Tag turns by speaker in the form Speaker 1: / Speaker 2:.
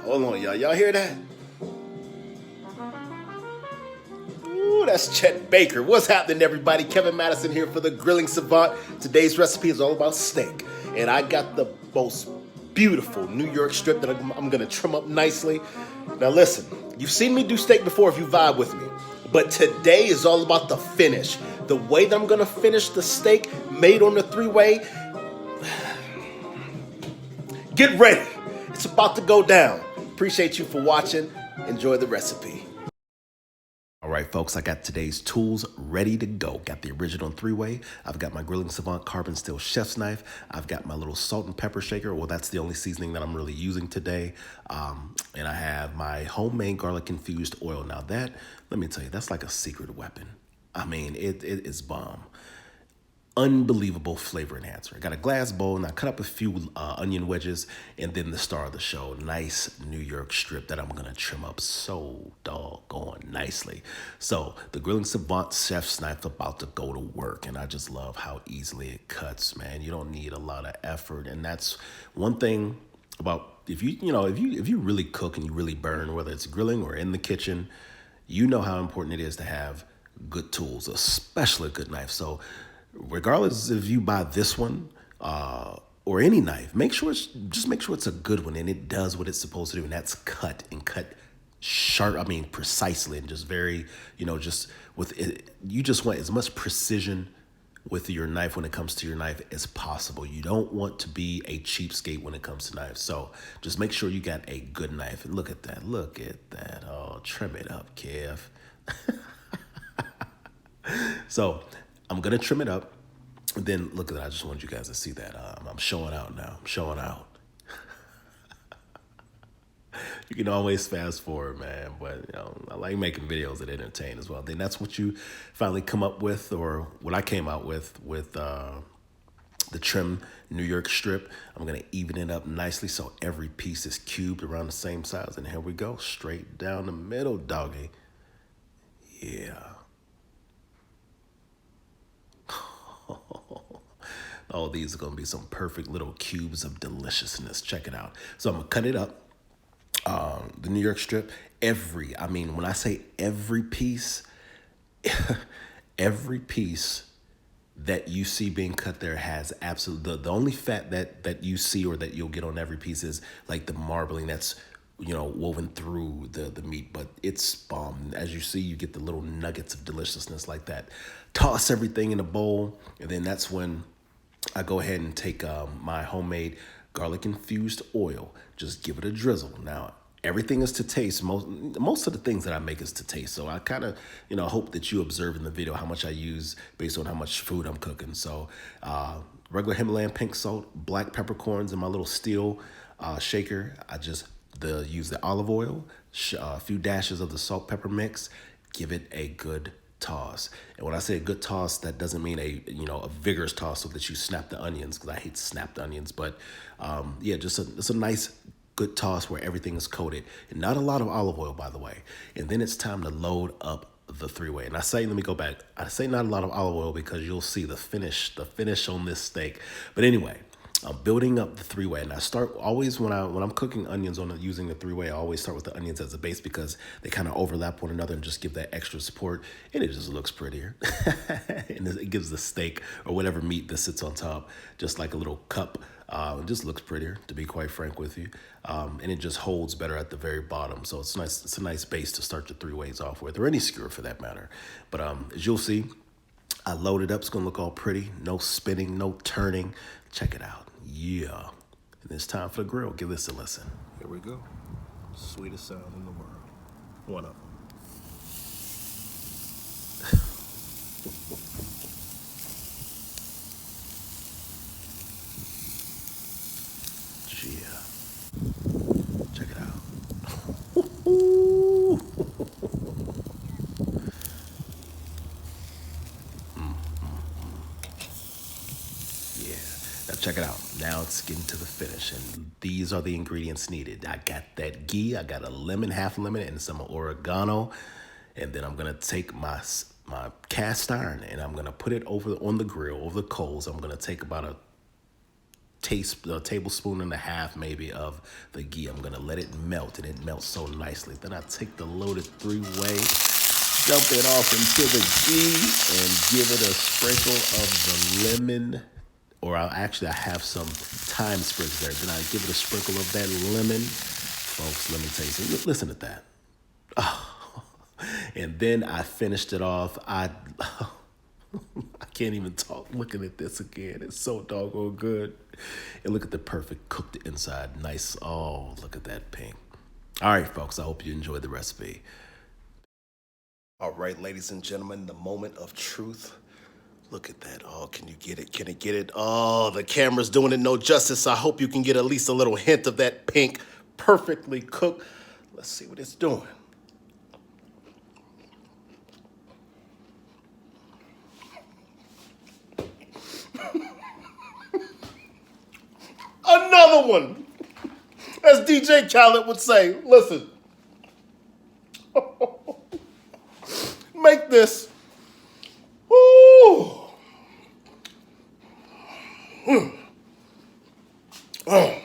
Speaker 1: Hold on, y'all. Y'all hear that? Ooh, that's Chet Baker. What's happening, everybody? Kevin Madison here for the Grilling Savant. Today's recipe is all about steak. And I got the most beautiful New York strip that I'm going to trim up nicely. Now listen, you've seen me do steak before if you vibe with me. But today is all about the finish. The way that I'm going to finish the steak made on the three-way. Get ready. It's about to go down. Appreciate you for watching. Enjoy the recipe. All right, folks, I got today's tools ready to go. Got the original three-way. I've got my Grilling Savant carbon steel chef's knife. I've got my little salt and pepper shaker. Well, that's the only seasoning that I'm really using today. And I have my homemade garlic infused oil. Now that, let me tell you, that's like a secret weapon. I mean, it is bomb. Unbelievable flavor enhancer. I got a glass bowl and I cut up a few onion wedges and then the star of the show, nice New York strip that I'm gonna trim up so doggone nicely. So the Grilling Savant chef's knife about to go to work, and I just love how easily it cuts, man. You don't need a lot of effort, and that's one thing about if you really cook and you really burn, whether it's grilling or in the kitchen, you know how important it is to have good tools, especially a good knife. So regardless if you buy this one or any knife, make sure it's a good one and it does what it's supposed to do, and that's cut sharp. I mean, precisely, and just very, just with it. You just want as much precision with your knife when it comes to your knife as possible. You don't want to be a cheapskate when it comes to knives. So just make sure you got a good knife. And look at that. Oh, trim it up, Kev. So I'm gonna trim it up, and then look at that. I just wanted you guys to see that. I'm showing out now. I'm showing out. You can always fast forward, man, but I like making videos that entertain as well. Then that's what you finally come up with, or what I came out with the trim New York strip. I'm gonna even it up nicely so every piece is cubed around the same size. And here we go, straight down the middle, doggy. Yeah. Oh, these are going to be some perfect little cubes of deliciousness. Check it out. So I'm going to cut it up. The New York strip, when I say every piece, every piece that you see being cut there has absolutely, the only fat that you see or that you'll get on every piece is like the marbling that's, woven through the meat, but it's bomb. As you see, you get the little nuggets of deliciousness like that. Toss everything in a bowl, and then that's when I go ahead and take my homemade garlic infused oil. Just give it a drizzle. Now, everything is to taste. Most of the things that I make is to taste. So I kind of, hope that you observe in the video how much I use based on how much food I'm cooking. So regular Himalayan pink salt, black peppercorns in my little steel shaker. I just use the olive oil, a few dashes of the salt pepper mix, give it a good toss. And when I say a good toss, that doesn't mean a vigorous toss so that you snap the onions, because I hate snapped onions. But yeah, just a nice good toss where everything is coated, and not a lot of olive oil, by the way. And then it's time to load up the three-way. And let me go back. I say not a lot of olive oil because you'll see the finish on this steak. But anyway, I'm building up the three-way, and I start always when I'm cooking onions using the three-way. I always start with the onions as a base because they kind of overlap one another and just give that extra support, and it just looks prettier. And it gives the steak or whatever meat that sits on top just like a little cup. It just looks prettier, to be quite frank with you, and it just holds better at the very bottom. So it's nice. It's a nice base to start your three-ways off with, or any skewer for that matter. But as you'll see, I load it up. It's gonna look all pretty. No spinning, no turning. Check it out. Yeah. And it's time for the grill. Give this a listen. Here we go. Sweetest sound in the world. One of them. Yeah. Check it out. Yeah. Now check it out. Now it's getting to the finish, and these are the ingredients needed. I got that ghee. I got a lemon, half lemon, and some oregano, and then I'm gonna take my cast iron and I'm gonna put it on the grill, over the coals. I'm gonna take about tablespoon and a half maybe of the ghee. I'm gonna let it melt, and it melts so nicely. Then I take the loaded three-way, dump it off into the ghee, and give it a sprinkle of the lemon, or I have some thyme sprigs there. Then I give it a sprinkle of that lemon. Folks, let me tell you something. Listen to that. And then I finished it off. I can't even talk looking at this again. It's so doggone good. And look at the perfect cooked inside. Nice. Oh, look at that pink. All right, folks, I hope you enjoyed the recipe. All right, ladies and gentlemen, the moment of truth. Look at that. Oh, can you get it? Can it get it? Oh, the camera's doing it no justice. I hope you can get at least a little hint of that pink, perfectly cooked. Let's see what it's doing. Another one. As DJ Khaled would say, listen. Make this. Woo. Oh.